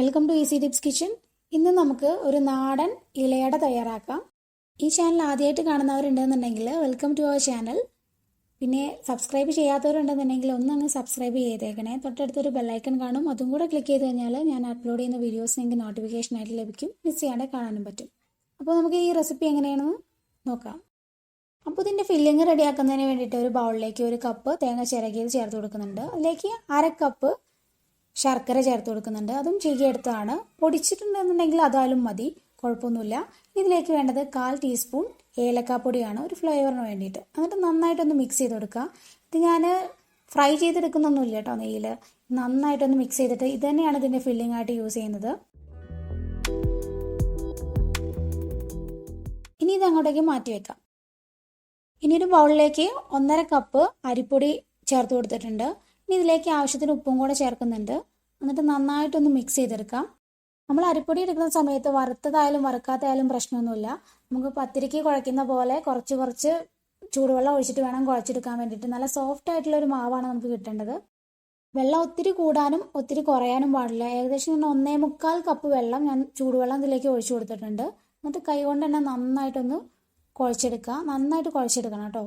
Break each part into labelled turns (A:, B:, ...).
A: Welcome to easy tips kitchen. ഇന്ന് നമുക്ക് ഒരു നാടൻ ഇലയട തയ്യാറാക്കാം. ഈ ചാനൽ ആദ്യമായിട്ട് കാണുന്നവരുണ്ടെന്നുണ്ടെങ്കിൽ വെൽക്കം ടു അവർ ചാനൽ. പിന്നെ സബ്സ്ക്രൈബ് ചെയ്യാത്തവരുണ്ടെന്നുണ്ടെങ്കിൽ അങ്ങ് സബ്സ്ക്രൈബ് ചെയ്തേക്കണേ. തൊട്ടടുത്തൊരു ബെല്ലൈക്കൺ കാണും, അതും കൂടെ ക്ലിക്ക് ചെയ്ത് കഴിഞ്ഞാൽ ഞാൻ അപ്ലോഡ് ചെയ്യുന്ന വീഡിയോസ് നിങ്ങൾക്ക് നോട്ടിഫിക്കേഷൻ ആയിട്ട് ലഭിക്കും. മിസ് ചെയ്യാതെ കാണാനും പറ്റും. അപ്പോൾ നമുക്ക് ഈ റെസിപ്പി എങ്ങനെയാണെന്ന് നോക്കാം. അപ്പോൾ ഇതിൻ്റെ ഫില്ലിങ് റെഡിയാക്കുന്നതിന് വേണ്ടിയിട്ട് ഒരു ബൗളിലേക്ക് 1 കപ്പ് തേങ്ങ ചിരകിയത് ചേർത്ത് കൊടുക്കുന്നുണ്ട്. അതിലേക്ക് 1/2 കപ്പ് ശർക്കര ചേർത്ത് കൊടുക്കുന്നുണ്ട്. അതും ചീകിയെടുത്തതാണ്. പൊടിച്ചിട്ടുണ്ടെന്നുണ്ടെങ്കിൽ അതായാലും മതി, കുഴപ്പമൊന്നുമില്ല. ഇതിലേക്ക് വേണ്ടത് 1/4 ടീസ്പൂൺ ഏലക്കാപ്പൊടിയാണ്, ഒരു ഫ്ലേവറിന് വേണ്ടിയിട്ട്. എന്നിട്ട് നന്നായിട്ടൊന്ന് മിക്സ് ചെയ്ത് കൊടുക്കുക. ഇത് ഞാൻ ഫ്രൈ ചെയ്തെടുക്കുന്നൊന്നുമില്ല കേട്ടോ, നെയ്യിൽ നന്നായിട്ടൊന്ന് മിക്സ് ചെയ്തിട്ട് ഇത് തന്നെയാണ് ഇതിൻ്റെ ഫില്ലിംഗ് ആയിട്ട് യൂസ് ചെയ്യുന്നത്. ഇനി ഇത് അങ്ങോട്ടേക്ക് മാറ്റി വെക്കാം. ഇനി ഒരു ബൗളിലേക്ക് 1/2 കപ്പ് അരിപ്പൊടി ചേർത്ത് കൊടുത്തിട്ടുണ്ട്. ഇനി ഇതിലേക്ക് ആവശ്യത്തിന് ഉപ്പും കൂടെ ചേർക്കുന്നുണ്ട്. എന്നിട്ട് നന്നായിട്ടൊന്ന് മിക്സ് ചെയ്തെടുക്കാം. നമ്മൾ അരിപ്പൊടി എടുക്കുന്ന സമയത്ത് വറുത്തതായാലും വറുക്കാത്തതായാലും പ്രശ്നമൊന്നുമില്ല. നമുക്ക് പത്തിരിക്ക് കുഴയ്ക്കുന്ന പോലെ കുറച്ച് ചൂടുവെള്ളം ഒഴിച്ചിട്ട് വേണം കുഴച്ചെടുക്കാൻ വേണ്ടിയിട്ട്. നല്ല സോഫ്റ്റ് ആയിട്ടുള്ള ഒരു മാവാണ് നമുക്ക് കിട്ടേണ്ടത്. വെള്ളം ഒത്തിരി കൂടാനും ഒത്തിരി കുറയാനും പാടില്ല. ഏകദേശം 1.25 കപ്പ് വെള്ളം ഞാൻ ചൂടുവെള്ളം ഇതിലേക്ക് ഒഴിച്ചു കൊടുത്തിട്ടുണ്ട്. എന്നിട്ട് കൈ കൊണ്ട് തന്നെ നന്നായിട്ടൊന്ന് കുഴച്ചെടുക്കുക. നന്നായിട്ട് കുഴച്ചെടുക്കണം കേട്ടോ.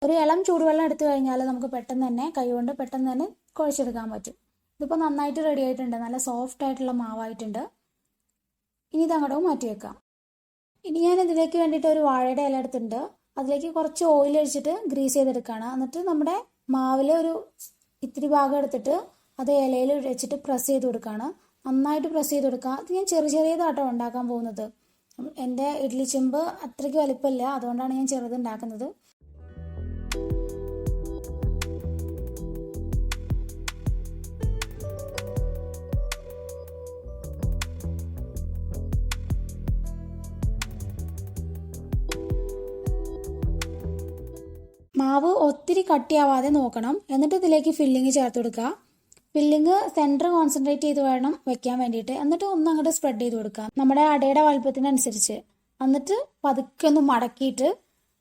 A: ഒരു ഇളം ചൂടുവെള്ളം എടുത്തു കഴിഞ്ഞാൽ നമുക്ക് പെട്ടെന്ന് തന്നെ കൈകൊണ്ട് പെട്ടെന്ന് തന്നെ കുഴച്ചെടുക്കാൻ പറ്റും. ഇതിപ്പോൾ നന്നായിട്ട് റെഡി ആയിട്ടുണ്ട്. നല്ല സോഫ്റ്റ് ആയിട്ടുള്ള മാവായിട്ടുണ്ട്. ഇനി ഇത് അങ്ങോട്ട് മാറ്റി വെക്കാം. ഇനി ഞാൻ ഇതിലേക്ക് വേണ്ടിയിട്ട് ഒരു വാഴയുടെ ഇല എടുത്തിട്ടുണ്ട്. അതിലേക്ക് കുറച്ച് ഓയിൽ ഒഴിച്ചിട്ട് ഗ്രീസ് ചെയ്തെടുക്കുകയാണ്. എന്നിട്ട് നമ്മുടെ മാവിൽ ഒരു ഇത്തിരി ഭാഗം എടുത്തിട്ട് അത് ഇലയിൽ വെച്ചിട്ട് പ്രസ് ചെയ്ത് കൊടുക്കുകയാണ്. നന്നായിട്ട് പ്രസ് ചെയ്ത് കൊടുക്കുക. ഇത് ഞാൻ ചെറിയതാട്ടോ ഉണ്ടാക്കാൻ പോകുന്നത്. എൻ്റെ ഇഡ്ഡലി ചെമ്പ് അത്രയ്ക്ക് വലിപ്പമില്ല, അതുകൊണ്ടാണ് ഞാൻ ചെറുത് ഉണ്ടാക്കുന്നത്. മാവ് ഒത്തിരി കട്ടിയാവാതെ നോക്കണം. എന്നിട്ട് ഇതിലേക്ക് ഫില്ലിങ് ചേർത്ത് കൊടുക്കുക. ഫില്ലിങ് സെൻറ്റർ കോൺസെൻട്രേറ്റ് ചെയ്ത് വേണം വെക്കാൻ വേണ്ടിയിട്ട്. എന്നിട്ട് അങ്ങോട്ട് സ്പ്രെഡ് ചെയ്ത് കൊടുക്കുക നമ്മുടെ അടയുടെ വലുപ്പത്തിനനുസരിച്ച്. എന്നിട്ട് പതുക്കെ ഒന്ന് മടക്കിയിട്ട്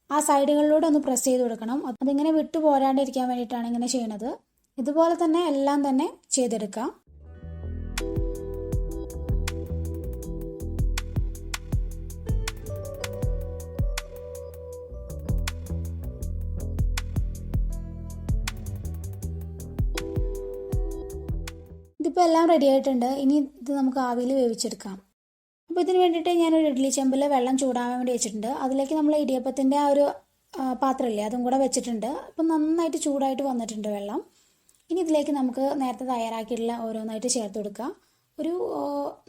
A: ആ സൈഡുകളിലൂടെ ഒന്ന് പ്രസ് ചെയ്ത് കൊടുക്കണം. അതിങ്ങനെ വിട്ടു പോരാണ്ടിരിക്കാൻ വേണ്ടിയിട്ടാണ് ഇങ്ങനെ ചെയ്യണത്. ഇതുപോലെ തന്നെ എല്ലാം തന്നെ ചെയ്തെടുക്കാം. ഇതിപ്പോൾ എല്ലാം റെഡി ആയിട്ടുണ്ട്. ഇനി ഇത് നമുക്ക് ആവിയിൽ വേവിച്ചെടുക്കാം. അപ്പോൾ ഇതിന് വേണ്ടിയിട്ട് ഞാനൊരു ഇഡ്ഡലി ചെമ്പിൽ വെള്ളം ചൂടാവാൻ വേണ്ടി വെച്ചിട്ടുണ്ട്. അതിലേക്ക് നമ്മൾ ഇടിയപ്പത്തിൻ്റെ ആ ഒരു പാത്രമില്ലേ, അതും കൂടെ വെച്ചിട്ടുണ്ട്. അപ്പം നന്നായിട്ട് ചൂടായിട്ട് വന്നിട്ടുണ്ട് വെള്ളം. ഇനി ഇതിലേക്ക് നമുക്ക് നേരത്തെ തയ്യാറാക്കിയിട്ടുള്ള ഓരോന്നായിട്ട് ചേർത്ത് കൊടുക്കുക. ഒരു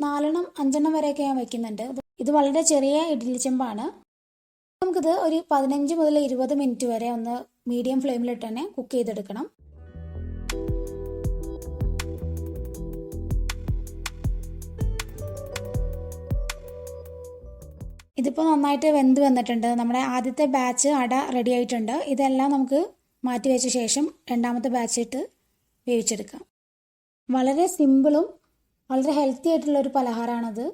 A: 4-5 വരെയൊക്കെ ഞാൻ വെക്കുന്നുണ്ട്. ഇത് വളരെ ചെറിയ ഇഡ്ഡലി ചെമ്പാണ്. നമുക്കിത് ഒരു 15 മുതൽ 20 മിനിറ്റ് വരെ ഒന്ന് മീഡിയം ഫ്ലെയിമിലിട്ട് തന്നെ കുക്ക് ചെയ്തെടുക്കണം. ഇതിപ്പോൾ നന്നായിട്ട് വെന്ത് വന്നിട്ടുണ്ട്. നമ്മുടെ ആദ്യത്തെ ബാച്ച് അട റെഡി ആയിട്ടുണ്ട്. ഇതെല്ലാം നമുക്ക് മാറ്റി വെച്ച ശേഷം രണ്ടാമത്തെ ബാച്ച് ഇട്ട് വേവിച്ചെടുക്കാം. വളരെ സിമ്പിളും വളരെ ഹെൽത്തി ആയിട്ടുള്ള ഒരു പലഹാരമാണത്.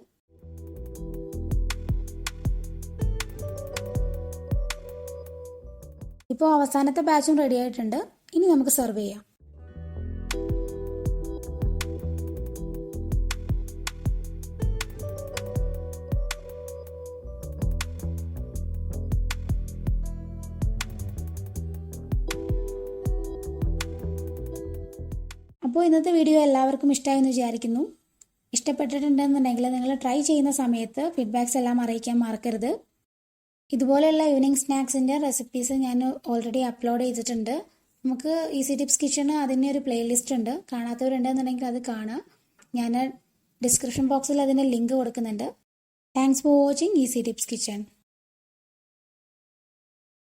A: ഇപ്പോൾ അവസാനത്തെ ബാച്ചും റെഡി ആയിട്ടുണ്ട്. ഇനി നമുക്ക് സെർവ് ചെയ്യാം. അപ്പോൾ ഇന്നത്തെ വീഡിയോ എല്ലാവർക്കും ഇഷ്ടമായെന്ന് വിചാരിക്കുന്നു. ഇഷ്ടപ്പെട്ടിട്ടുണ്ടെന്നുണ്ടെങ്കിൽ നിങ്ങൾ ട്രൈ ചെയ്യുന്ന സമയത്ത് ഫീഡ്ബാക്സ് എല്ലാം അറിയിക്കാൻ മറക്കരുത്. ഇതുപോലെയുള്ള ഈവനിങ് സ്നാക്സിൻ്റെ റെസിപ്പീസ് ഞാൻ ഓൾറെഡി അപ്ലോഡ് ചെയ്തിട്ടുണ്ട്. നമുക്ക് ഈസി ടിപ്സ് കിച്ചണ് അതിൻ്റെ ഒരു പ്ലേലിസ്റ്റ് ഉണ്ട്. കാണാത്തവരുണ്ടെന്നുണ്ടെങ്കിൽ അത് കാണാം. ഞാൻ ഡിസ്ക്രിപ്ഷൻ ബോക്സിൽ അതിൻ്റെ ലിങ്ക് കൊടുക്കുന്നുണ്ട്. Thanks for watching easy tips kitchen.